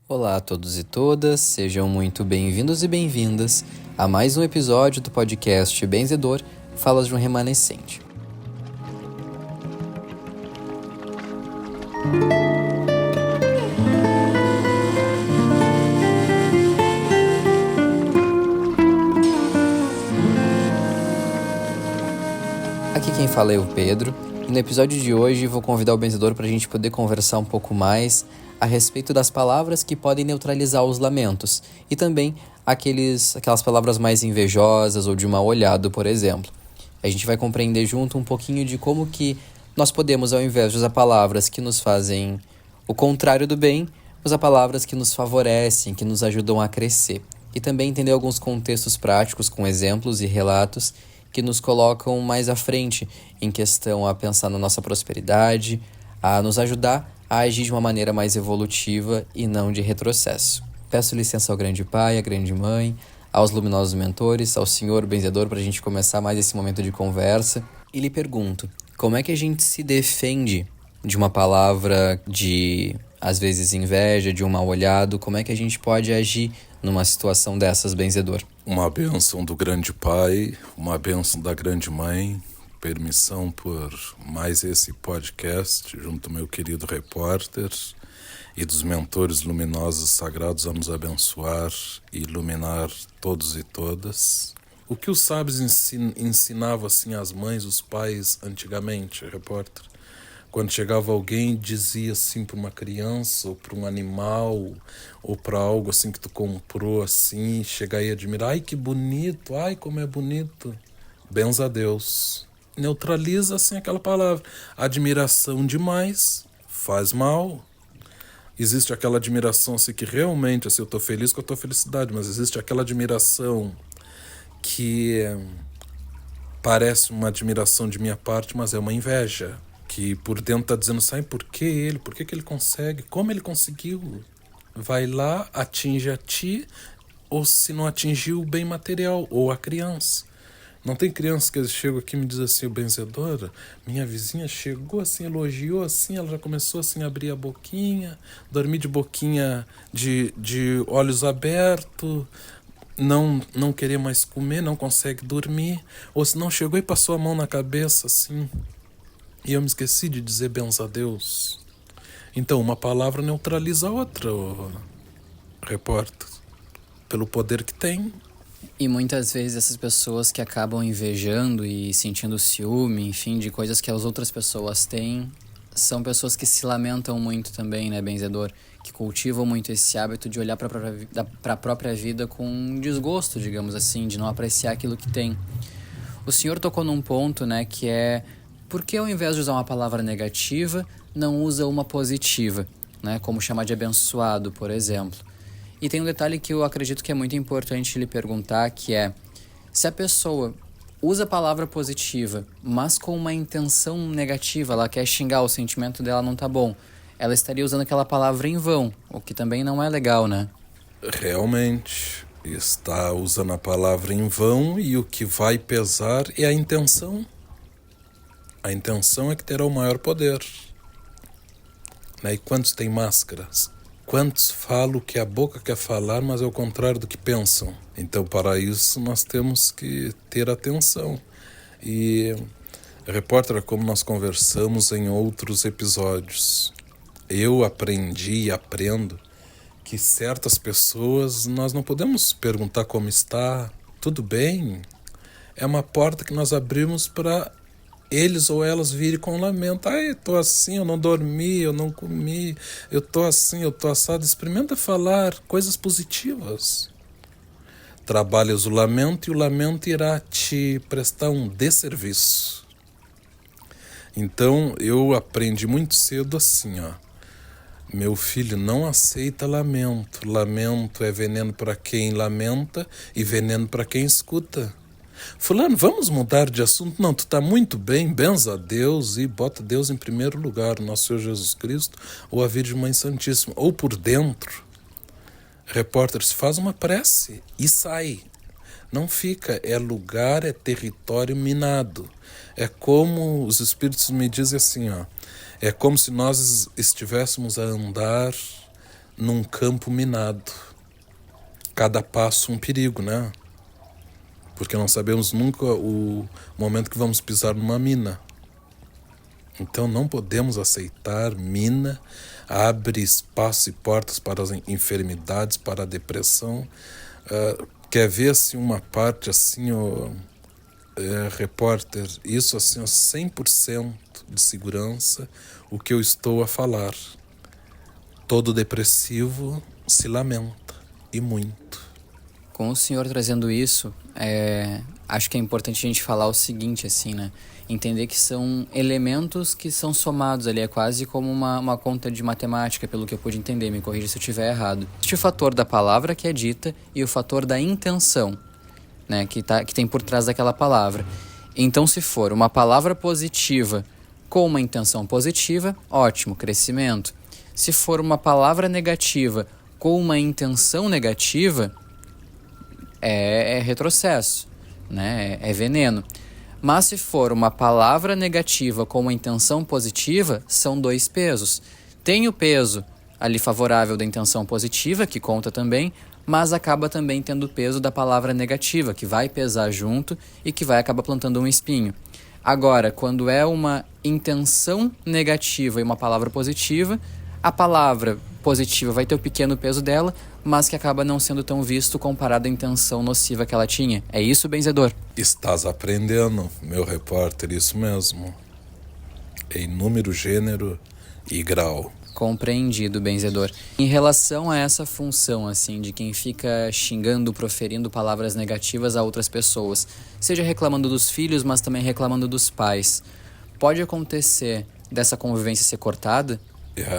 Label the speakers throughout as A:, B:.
A: Olá a todos e todas, sejam muito bem-vindos e bem-vindas a mais um episódio do podcast Benzedor, Falas de um Remanescente. Aqui quem fala é o Pedro, e no episódio de hoje vou convidar o Benzedor para a gente poder conversar um pouco mais a respeito das palavras que podem neutralizar os lamentos, e também aquelas palavras mais invejosas ou de mal olhado, por exemplo. A gente vai compreender junto um pouquinho de como que nós podemos, ao invés de usar palavras que nos fazem o contrário do bem, usar palavras que nos favorecem, que nos ajudam a crescer. E também entender alguns contextos práticos com exemplos e relatos que nos colocam mais à frente em questão a pensar na nossa prosperidade, a nos ajudar a agir de uma maneira mais evolutiva e não de retrocesso. Peço licença ao grande pai, à grande mãe, aos luminosos mentores, ao senhor benzedor para a gente começar mais esse momento de conversa. E lhe pergunto, como é que a gente se defende de uma palavra de, às vezes, inveja, de um mal olhado? Como é que a gente pode agir numa situação dessas, benzedor?
B: Uma bênção do grande pai, uma bênção da grande mãe, permissão por mais esse podcast junto ao meu querido repórter e dos mentores luminosos sagrados a nos abençoar e iluminar todos e todas. O que os sábios ensinavam assim às mães, os pais antigamente, repórter? Quando chegava alguém, dizia assim para uma criança, ou para um animal, ou para algo assim que tu comprou, assim, chegar e admirar, ai que bonito, ai como é bonito, benza a Deus. Neutraliza assim aquela palavra. Admiração demais faz mal. Existe aquela admiração assim que realmente, assim, eu estou feliz com a tua felicidade, mas existe aquela admiração que parece uma admiração de minha parte, mas é uma inveja. Que por dentro está dizendo, sabe por que ele? Por que ele consegue? Como ele conseguiu? Vai lá, atinge a ti, ou se não atingiu o bem material, ou a criança. Não tem criança que chega aqui e me diz assim, o benzedor, minha vizinha chegou assim, elogiou assim, ela já começou assim a abrir a boquinha, dormir de boquinha de olhos abertos, não querer mais comer, não consegue dormir, ou se não chegou e passou a mão na cabeça assim, e eu me esqueci de dizer benza a Deus. Então uma palavra neutraliza a outra, repórter, pelo poder que tem.
A: E muitas vezes essas pessoas que acabam invejando e sentindo ciúme, enfim, de coisas que as outras pessoas têm, são pessoas que se lamentam muito também, né, benzedor? Que cultivam muito esse hábito de olhar para a própria vida com desgosto, digamos assim, de não apreciar aquilo que tem. O senhor tocou num ponto, né, que é por que ao invés de usar uma palavra negativa, não usa uma positiva, né, como chamar de abençoado, por exemplo. E tem um detalhe que eu acredito que é muito importante lhe perguntar, que é, se a pessoa usa a palavra positiva, mas com uma intenção negativa, ela quer xingar, o sentimento dela não tá bom, ela estaria usando aquela palavra em vão, o que também não é legal, né?
B: Realmente, está usando a palavra em vão e o que vai pesar é a intenção. A intenção é que terá o maior poder. E quantos têm máscaras? Quantos falam o que a boca quer falar, mas é o contrário do que pensam? Então, para isso, nós temos que ter atenção. E, repórter, como nós conversamos em outros episódios, eu aprendi e aprendo que certas pessoas nós não podemos perguntar como está, tudo bem? É uma porta que nós abrimos para eles ou elas virem com lamento. Ai, tô assim, eu não dormi, eu não comi, eu tô assim, eu tô assado. Experimenta falar coisas positivas. Trabalhas o lamento e o lamento irá te prestar um desserviço. Então, eu aprendi muito cedo assim, Meu filho, não aceita lamento. Lamento é veneno para quem lamenta e veneno para quem escuta. Fulano, vamos mudar de assunto? Não, tu tá muito bem, benza a Deus e bota Deus em primeiro lugar, nosso Senhor Jesus Cristo ou a Virgem Mãe Santíssima, ou por dentro. Repórter, se faz uma prece e sai. Não fica, é lugar, é território minado. É como os espíritos me dizem assim, é como se nós estivéssemos a andar num campo minado. Cada passo um perigo, né? Porque não sabemos nunca o momento que vamos pisar numa mina. Então não podemos aceitar mina, abre espaço e portas para as enfermidades, para a depressão. Quer ver assim uma parte assim, repórter, isso assim, 100% de segurança, o que eu estou a falar. Todo depressivo se lamenta, e muito.
A: Com o senhor trazendo isso, acho que é importante a gente falar o seguinte, assim, né? Entender que são elementos que são somados ali, é quase como uma conta de matemática, pelo que eu pude entender, me corrija se eu estiver errado. Existe o fator da palavra que é dita e o fator da intenção, né? Que tem por trás daquela palavra. Então, se for uma palavra positiva com uma intenção positiva, ótimo, crescimento. Se for uma palavra negativa com uma intenção negativa, é retrocesso, né? É veneno. Mas se for uma palavra negativa com uma intenção positiva, são dois pesos. Tem o peso ali favorável da intenção positiva, que conta também, mas acaba também tendo o peso da palavra negativa, que vai pesar junto e que vai acabar plantando um espinho. Agora, quando é uma intenção negativa e uma palavra positiva, a palavra positiva vai ter o pequeno peso dela, mas que acaba não sendo tão visto comparado à intenção nociva que ela tinha. É isso, benzedor?
B: Estás aprendendo, meu repórter, isso mesmo. Em número, gênero e grau.
A: Compreendido, benzedor. Em relação a essa função, assim, de quem fica xingando, proferindo palavras negativas a outras pessoas, seja reclamando dos filhos, mas também reclamando dos pais, pode acontecer dessa convivência ser cortada?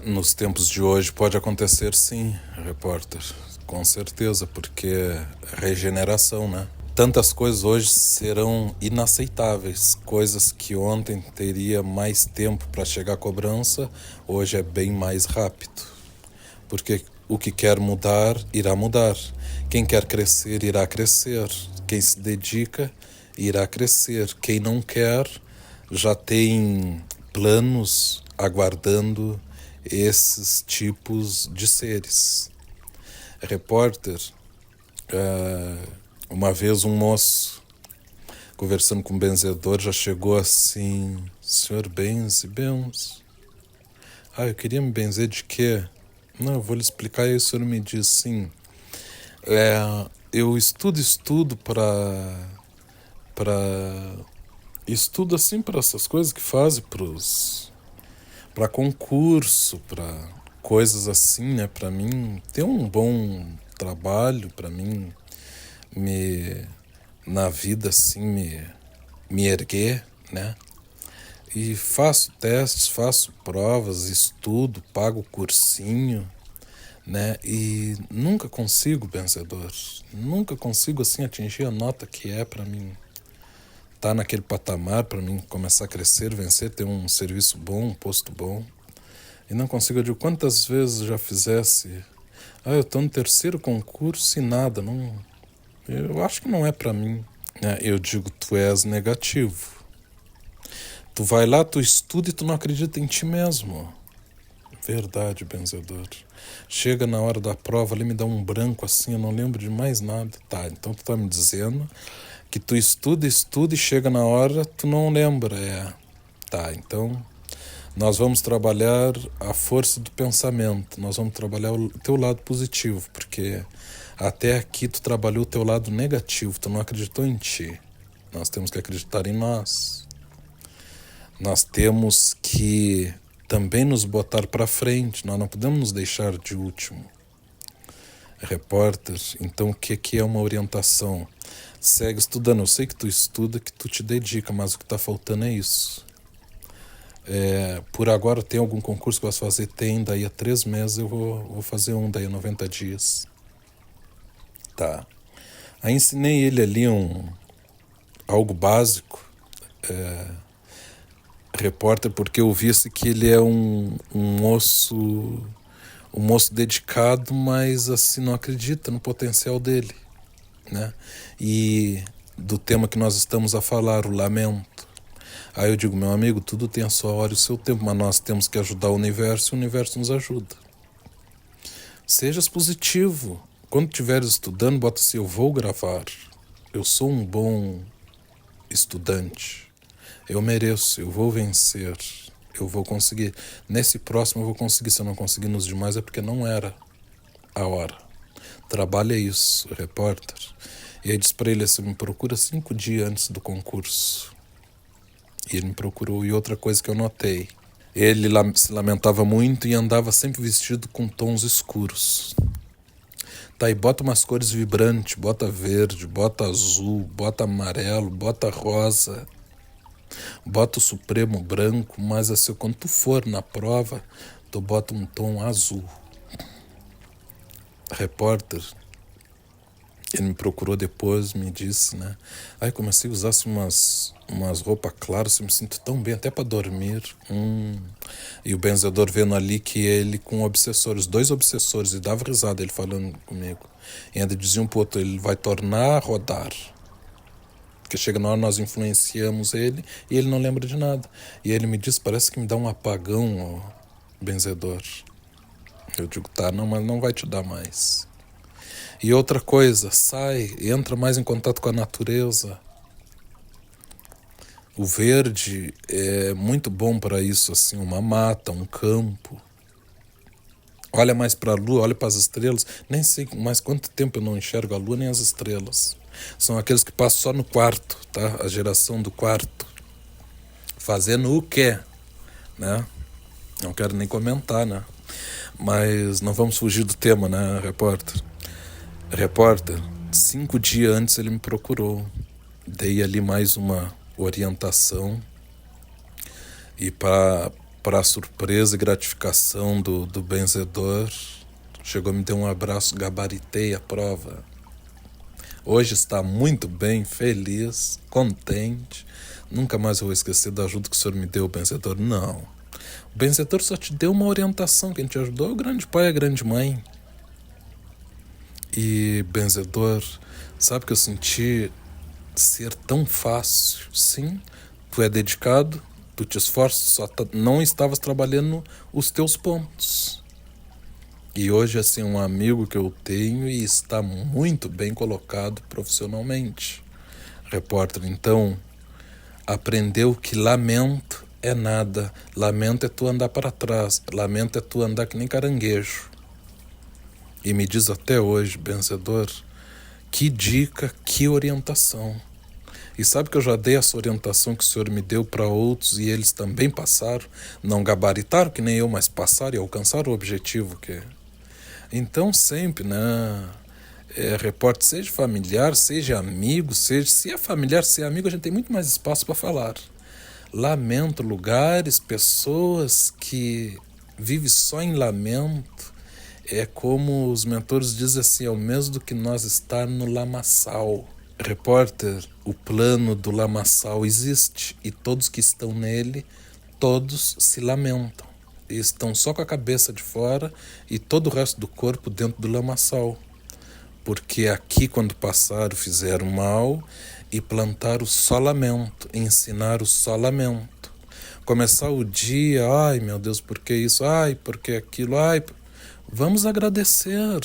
B: Nos tempos de hoje pode acontecer sim, repórter, com certeza, porque é regeneração, né? Tantas coisas hoje serão inaceitáveis, coisas que ontem teria mais tempo para chegar à cobrança, hoje é bem mais rápido. Porque o que quer mudar, irá mudar. Quem quer crescer, irá crescer. Quem se dedica, irá crescer. Quem não quer, já tem planos aguardando esses tipos de seres. Repórter, uma vez um moço, conversando com um benzedor, já chegou assim: senhor benze, eu queria me benzer de quê? Não, eu vou lhe explicar. E o senhor me diz sim, eu estudo estudo assim para essas coisas que fazem para concurso, para coisas assim, né? Para mim ter um bom trabalho, para mim na vida assim me erguer, né? E faço testes, faço provas, estudo, pago cursinho, né? E nunca consigo, benzedor, nunca consigo assim atingir a nota que é para mim estar naquele patamar, para mim começar a crescer, vencer, ter um serviço bom, um posto bom. E não consigo. Eu digo, quantas vezes já fizesse? Eu estou no terceiro concurso e nada, não. Eu acho que não é para mim. Eu digo, tu és negativo. Tu vai lá, tu estuda e tu não acredita em ti mesmo. Verdade, benzedor. Chega na hora da prova, ali me dá um branco assim, eu não lembro de mais nada. Tá, então tu tá me dizendo que tu estuda e chega na hora, tu não lembra. Tá, então nós vamos trabalhar a força do pensamento, nós vamos trabalhar o teu lado positivo, porque até aqui tu trabalhou o teu lado negativo, tu não acreditou em ti. Nós temos que acreditar em nós. Nós temos que também nos botar para frente, nós não podemos nos deixar de último. Repórter, então o que é uma orientação? Segue estudando, eu sei que tu estuda, que tu te dedica, mas o que está faltando é isso. Por agora tem algum concurso que eu posso fazer? Tem, daí a 3 meses eu vou fazer um, daí a 90 dias. Tá. Aí ensinei ele ali algo básico, repórter, porque eu vi que ele é um moço dedicado, mas assim não acredita no potencial dele, né? E do tema que nós estamos a falar, o lamento. Aí eu digo, meu amigo, tudo tem a sua hora e o seu tempo, mas nós temos que ajudar o universo e o universo nos ajuda. Sejas positivo. Quando estiveres estudando, bota assim, eu vou gravar. Eu sou um bom estudante. Eu mereço, eu vou vencer. Eu vou conseguir. Nesse próximo eu vou conseguir. Se eu não conseguir nos demais é porque não era a hora. Trabalha isso, repórter. E aí disse pra ele assim, me procura 5 dias antes do concurso. E ele me procurou. E outra coisa que eu notei, ele se lamentava muito e andava sempre vestido com tons escuros. Tá, e bota umas cores vibrantes, bota verde, bota azul, bota amarelo, bota rosa, bota o supremo branco, mas assim, quando tu for na prova, tu bota um tom azul. Repórter, ele me procurou depois, me disse, né? Aí comecei a usar assim, umas roupas claras, eu me sinto tão bem, até para dormir. E o benzedor vendo ali que ele com obsessores, 2 obsessores, e dava risada ele falando comigo. E ainda dizia um pro outro, ele vai tornar a rodar. Porque chega na hora nós influenciamos ele e ele não lembra de nada. E ele me disse, parece que me dá um apagão, ó, benzedor. Eu digo, tá, não, mas não vai te dar mais. E outra coisa, sai, entra mais em contato com a natureza. O verde é muito bom para isso, assim, uma mata, um campo. Olha mais para a lua, olha para as estrelas. Nem sei mais quanto tempo eu não enxergo a lua nem as estrelas. São aqueles que passam só no quarto, tá? A geração do quarto. Fazendo o quê, né? Não quero nem comentar, né? Mas não vamos fugir do tema, né, repórter? Repórter, 5 dias antes ele me procurou. Dei ali mais uma orientação. E para surpresa e gratificação do benzedor, chegou, me deu um abraço, gabaritei a prova. Hoje está muito bem, feliz, contente. Nunca mais vou esquecer da ajuda que o senhor me deu, benzedor. Não. O benzedor só te deu uma orientação. Quem te ajudou é o grande pai e a grande mãe. E, benzedor, sabe que eu senti ser tão fácil? Sim, tu é dedicado, tu te esforças, só não estavas trabalhando os teus pontos. E hoje, assim, um amigo que eu tenho e está muito bem colocado profissionalmente. Repórter, então, aprendeu que lamento é nada. Lamento é tu andar para trás. Lamento é tu andar que nem caranguejo. E me diz até hoje, benzedor, que dica, que orientação. E sabe que eu já dei essa orientação que o senhor me deu para outros e eles também passaram, não gabaritaram que nem eu, mas passaram e alcançaram o objetivo que é. Então sempre, né, repórter, seja familiar, seja amigo, seja, se é familiar, se é amigo, a gente tem muito mais espaço para falar. Lamento, lugares, pessoas que vivem só em lamento. É como os mentores dizem assim, é o mesmo do que nós estar no lamaçal. Repórter, o plano do lamaçal existe e todos que estão nele, todos se lamentam. E estão só com a cabeça de fora e todo o resto do corpo dentro do lamaçal. Porque aqui, quando passaram, fizeram mal e plantaram só lamento, ensinaram só lamento. Começar o dia, ai meu Deus, por que isso? Ai, por que aquilo? Ai, vamos agradecer,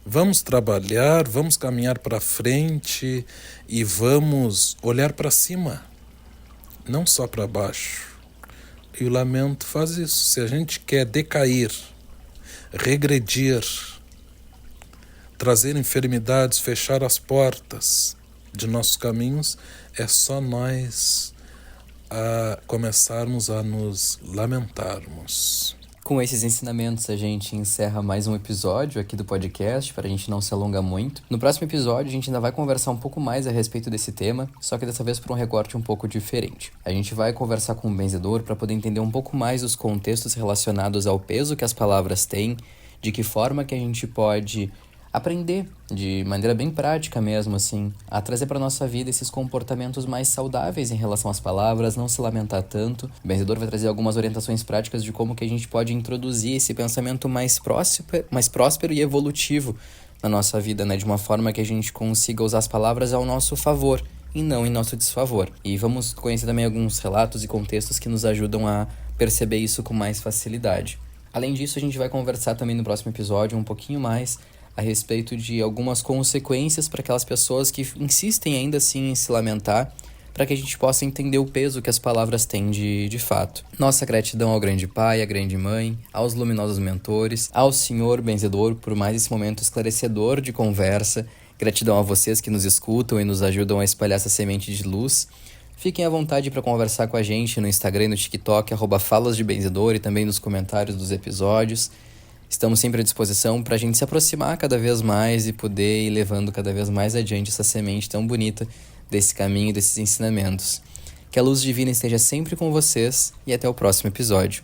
B: vamos trabalhar, vamos caminhar para frente e vamos olhar para cima, não só para baixo. E o lamento faz isso. Se a gente quer decair, regredir, trazer enfermidades, fechar as portas de nossos caminhos, é só nós começarmos a nos lamentarmos.
A: Com esses ensinamentos, a gente encerra mais um episódio aqui do podcast, para a gente não se alongar muito. No próximo episódio, a gente ainda vai conversar um pouco mais a respeito desse tema, só que dessa vez por um recorte um pouco diferente. A gente vai conversar com o benzedor para poder entender um pouco mais os contextos relacionados ao peso que as palavras têm, de que forma que a gente pode aprender, de maneira bem prática mesmo, assim, a trazer para nossa vida esses comportamentos mais saudáveis em relação às palavras, não se lamentar tanto. O benzedor vai trazer algumas orientações práticas de como que a gente pode introduzir esse pensamento mais próspero e evolutivo na nossa vida, né, de uma forma que a gente consiga usar as palavras ao nosso favor e não em nosso desfavor. E vamos conhecer também alguns relatos e contextos que nos ajudam a perceber isso com mais facilidade. Além disso, a gente vai conversar também no próximo episódio um pouquinho mais a respeito de algumas consequências para aquelas pessoas que insistem ainda assim em se lamentar, para que a gente possa entender o peso que as palavras têm de fato. Nossa gratidão ao grande pai, à grande mãe, aos luminosos mentores, ao Senhor benzedor por mais esse momento esclarecedor de conversa. Gratidão a vocês que nos escutam e nos ajudam a espalhar essa semente de luz. Fiquem à vontade para conversar com a gente no Instagram e no TikTok, @falasdebenzedor, e também nos comentários dos episódios. Estamos sempre à disposição para a gente se aproximar cada vez mais e poder ir levando cada vez mais adiante essa semente tão bonita desse caminho, desses ensinamentos. Que a luz divina esteja sempre com vocês e até o próximo episódio.